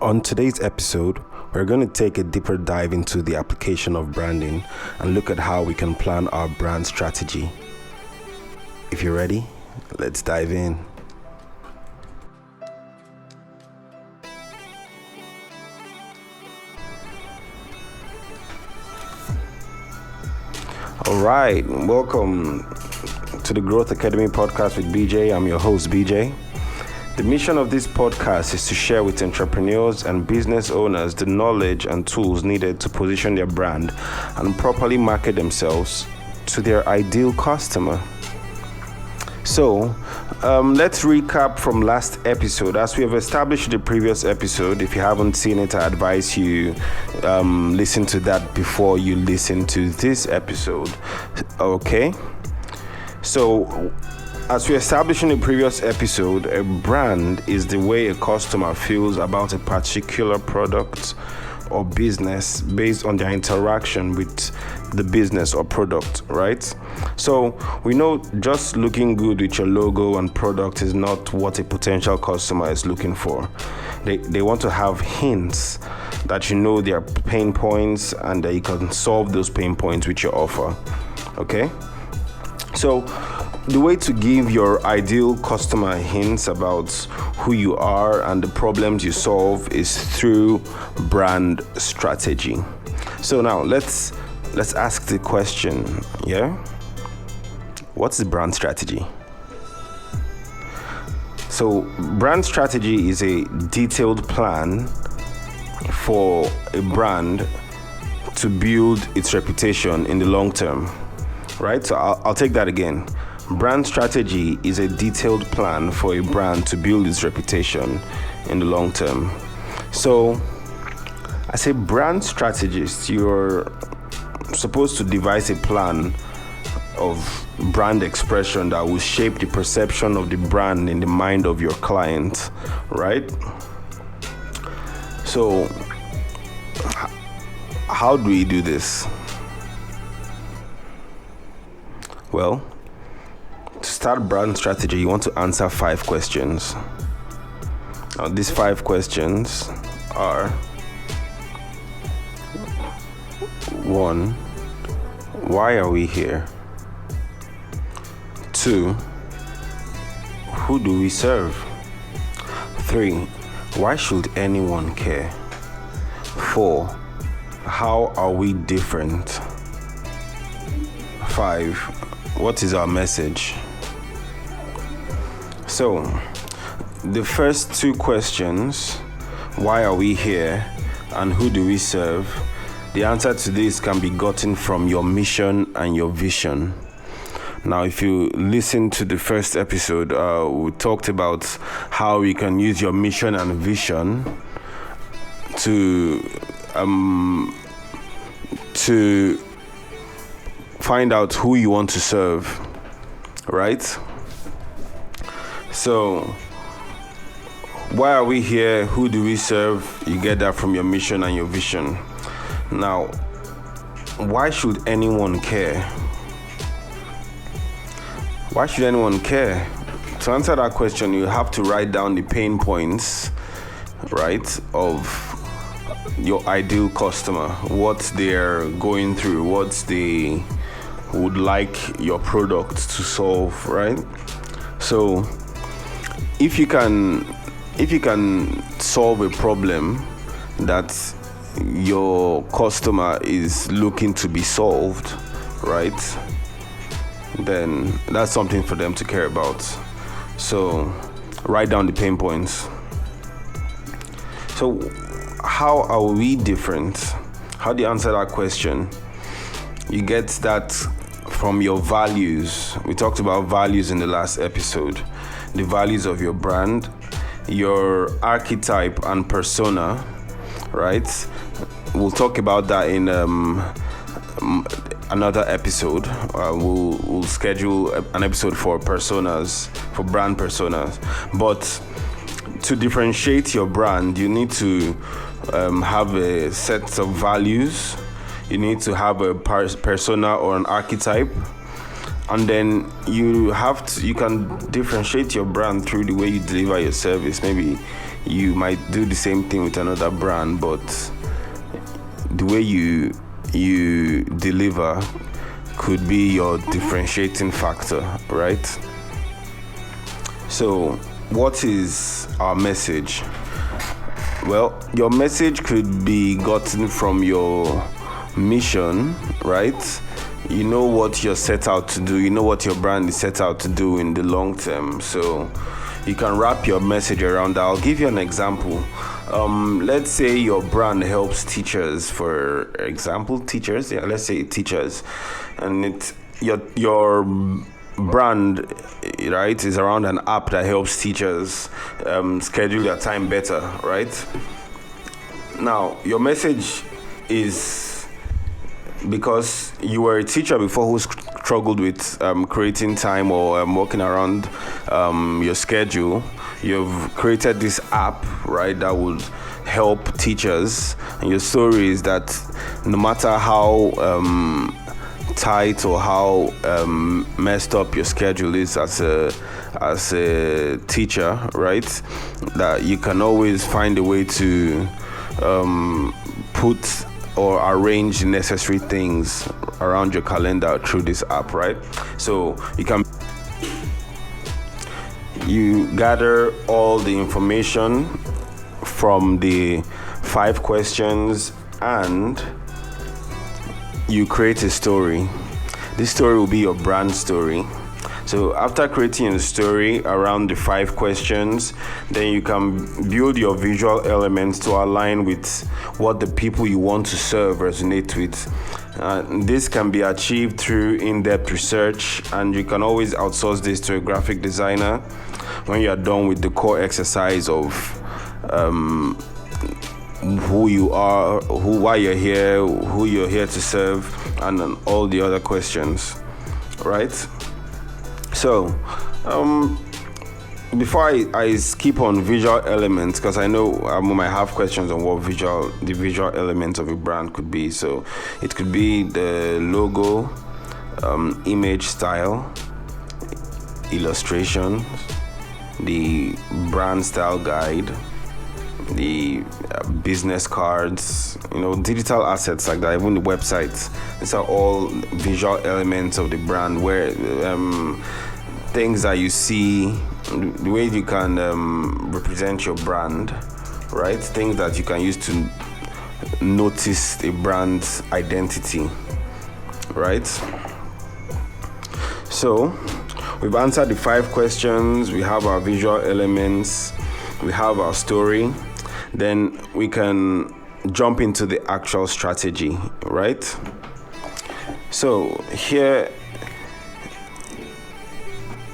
On today's episode, we're going to take a deeper dive into the application of branding and look at how we can plan our brand strategy. If you're ready, let's dive in. All right, welcome to the Growth Academy podcast with BJ. I'm your host, BJ. The mission of this podcast is to share with entrepreneurs and business owners the knowledge and tools needed to position their brand and properly market themselves to their ideal customer. So, let's recap from last episode. As we have established in the previous episode, if you haven't seen it, I advise you listen to that before you listen to this episode. Okay? So, as we established in the previous episode, a brand is the way a customer feels about a particular product or business based on their interaction with the business or product, right? So we know just looking good with your logo and product is not what a potential customer is looking for. They want to have hints that you know their pain points and that you can solve those pain points with your offer, okay? So the way to give your ideal customer hints about who you are and the problems you solve is through brand strategy. So now let's ask the question, yeah? What's the brand strategy? So brand strategy is a detailed plan for a brand to build its reputation in the long term, right? So I'll take that again. Brand strategy is a detailed plan for a brand to build its reputation in the long term. So, as a brand strategist, you're supposed to devise a plan of brand expression that will shape the perception of the brand in the mind of your client, right? So, how do we do this? Well, to start brand strategy, you want to answer 5 questions. Now, these 5 questions are: 1. Why are we here? 2. Who do we serve? 3. Why should anyone care? 4. How are we different? 5. What is our message? So, the first 2 questions, why are we here and who do we serve, the answer to this can be gotten from your mission and your vision. Now, if you listen to the first episode, we talked about how you can use your mission and vision to find out who you want to serve, right? So, why are we here? Who do we serve? You get that from your mission and your vision. Now, why should anyone care? Why should anyone care? To answer that question, you have to write down the pain points, right, of your ideal customer, what they're going through, what they would like your product to solve, right? So, if you can solve a problem that your customer is looking to be solved, right, then that's something for them to care about. So write down the pain points. So how are we different? How do you answer that question? You get that from your values. We talked about values in the last episode. The values of your brand, your archetype and persona, right? We'll talk about that in another episode. We'll schedule an episode for personas, for brand personas. But to differentiate your brand, you need to have a set of values. You need to have a persona or an archetype. And then you can differentiate your brand through the way you deliver your service. Maybe you might do the same thing with another brand, but the way you deliver could be your differentiating factor, right? So what is our message? Well, your message could be gotten from your mission, right? You know what you're set out to do. You know what your brand is set out to do in the long term. So you can wrap your message around that. I'll give you an example. Let's say your brand helps teachers, for example, teachers. Yeah, let's say teachers, and it's your brand, right, is around an app that helps teachers schedule their time better, right? Now, your message is because you were a teacher before who struggled with creating time or working around your schedule. You've created this app, right, that would help teachers. And your story is that no matter how tight or how messed up your schedule is as a teacher, right, that you can always find a way to put or arrange necessary things around your calendar through this app, right? So you gather all the information from the 5 questions and you create a story. This story will be your brand story. So after creating a story around the 5 questions, then you can build your visual elements to align with what the people you want to serve resonate with. This can be achieved through in-depth research, and you can always outsource this to a graphic designer when you are done with the core exercise of who you are, why you're here, who you're here to serve, and then all the other questions, right? So, before I skip on visual elements, because I know I might have questions on what the visual elements of a brand could be. So, it could be the logo, image style, illustrations, the brand style guide, the business cards, digital assets like that, even the websites. These are all visual elements of the brand, where things that you see, the way you can represent your brand, right? Things that you can use to notice a brand's identity, right? So we've answered the 5 questions. We have our visual elements. We have our story. Then we can jump into the actual strategy, right? So here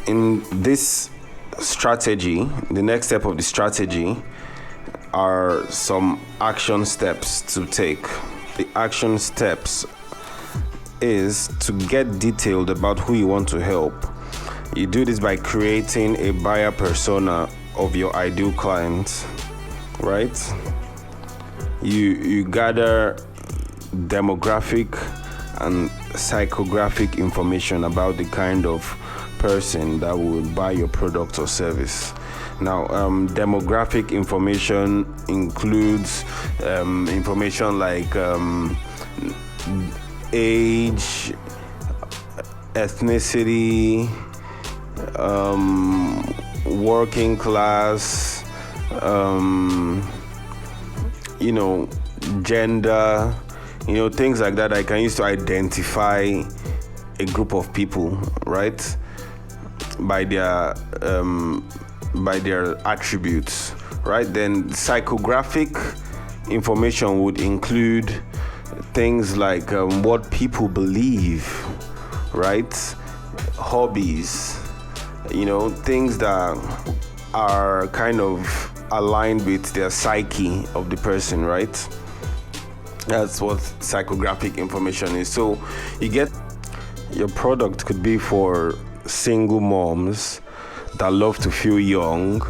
in this strategy, the next step of the strategy are some action steps to take. The action steps is to get detailed about who you want to help. You do this by creating a buyer persona of your ideal client, right? You gather demographic and psychographic information about the kind of person that would buy your product or service. Now, demographic information includes information like age, ethnicity, working class, gender, things like that I can use to identify a group of people, right? By their attributes, right? Then psychographic information would include things like what people believe, right? Hobbies, things that are kind of aligned with their psyche of the person, right? That's what psychographic information is. So you get your product could be for single moms that love to feel young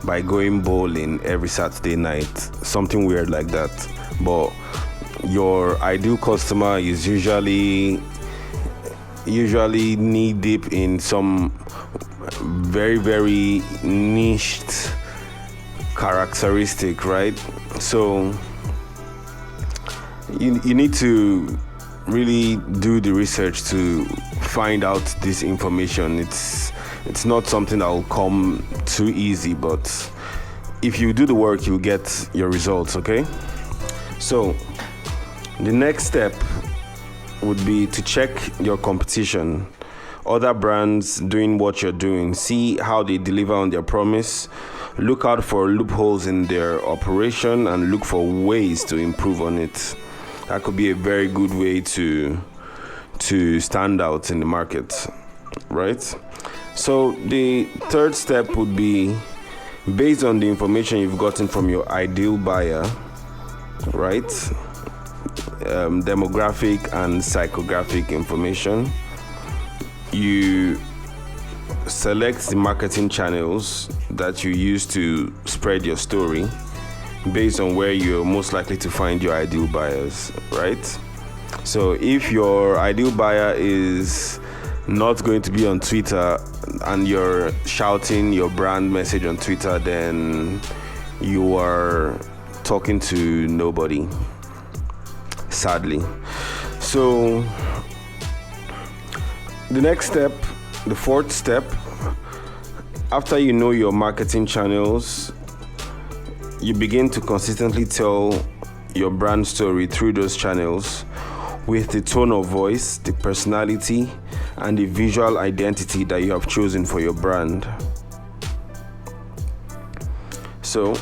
by going bowling every Saturday night, something weird like that. But your ideal customer is usually knee deep in some very, very niched characteristic, right? So you need to really do the research to find out this information. It's not something that will come too easy, but if you do the work, you'll get your results. Okay, so the next step would be to check your competition, other brands doing what you're doing, see how they deliver on their promise, look out for loopholes in their operation, and look for ways to improve on it. That could be a very good way to stand out in the market, right? So the third step would be, based on the information you've gotten from your ideal buyer, right? Demographic and psychographic information, you select the marketing channels that you use to spread your story based on where you're most likely to find your ideal buyers, right? So if your ideal buyer is not going to be on Twitter and you're shouting your brand message on Twitter, then you are talking to nobody, sadly. So the next step, the fourth step, after you know your marketing channels, you begin to consistently tell your brand story through those channels with the tone of voice, the personality, and the visual identity that you have chosen for your brand. So,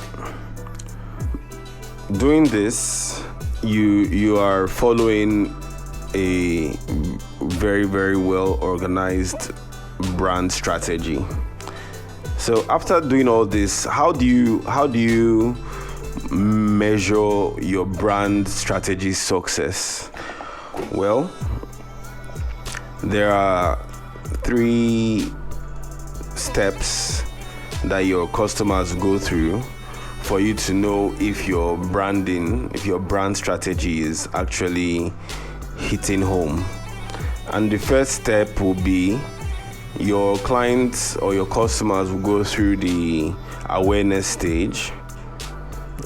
doing this, you are following a very, very well organized brand strategy. So after doing all this, how do you measure your brand strategy success? Well, there are 3 steps that your customers go through for you to know if your brand strategy is actually hitting home. And the first step will be, your clients or your customers will go through the awareness stage.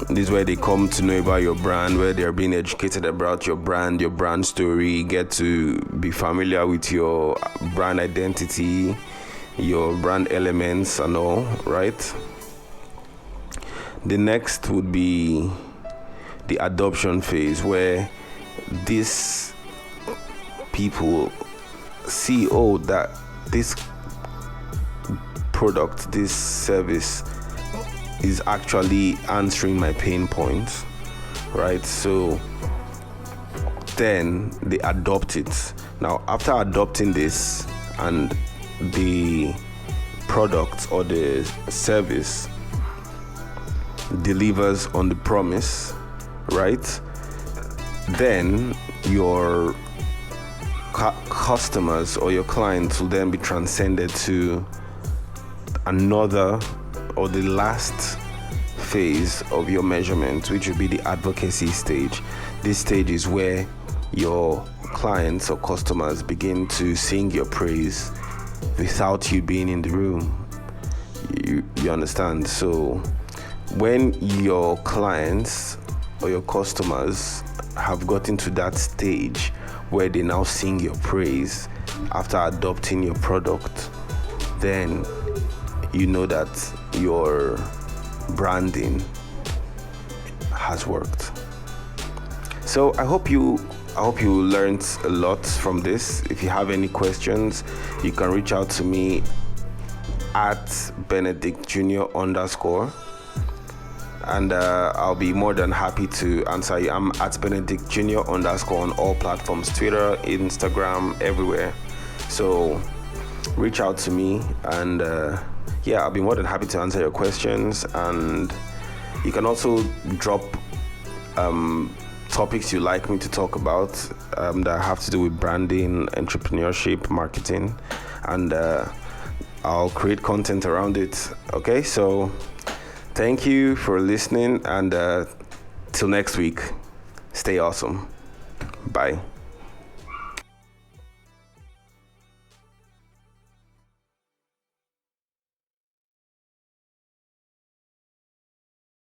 This is where they come to know about your brand, where they're being educated about your brand story, get to be familiar with your brand identity, your brand elements and all, right? The next would be the adoption phase, where these people see, oh, that this product, this service is actually answering my pain points, right? So then they adopt it. Now, after adopting this and the product or the service delivers on the promise, right? Then your customers or your clients will then be transcended to another or the last phase of your measurement, which will be the advocacy stage. This stage is where your clients or customers begin to sing your praise without you being in the room. You understand? So when your clients or your customers have gotten to that stage where they now sing your praise after adopting your product, then you know that your branding has worked. So I hope you learned a lot from this. If you have any questions, you can reach out to me at Benedict Jr. _ and I'll be more than happy to answer you. I'm at Benedict Jr. _ on all platforms, Twitter, Instagram, everywhere. So reach out to me, and I'll be more than happy to answer your questions. And you can also drop topics you like me to talk about that have to do with branding, entrepreneurship, marketing, and I'll create content around it. Okay, so thank you for listening, and till next week, stay awesome. Bye.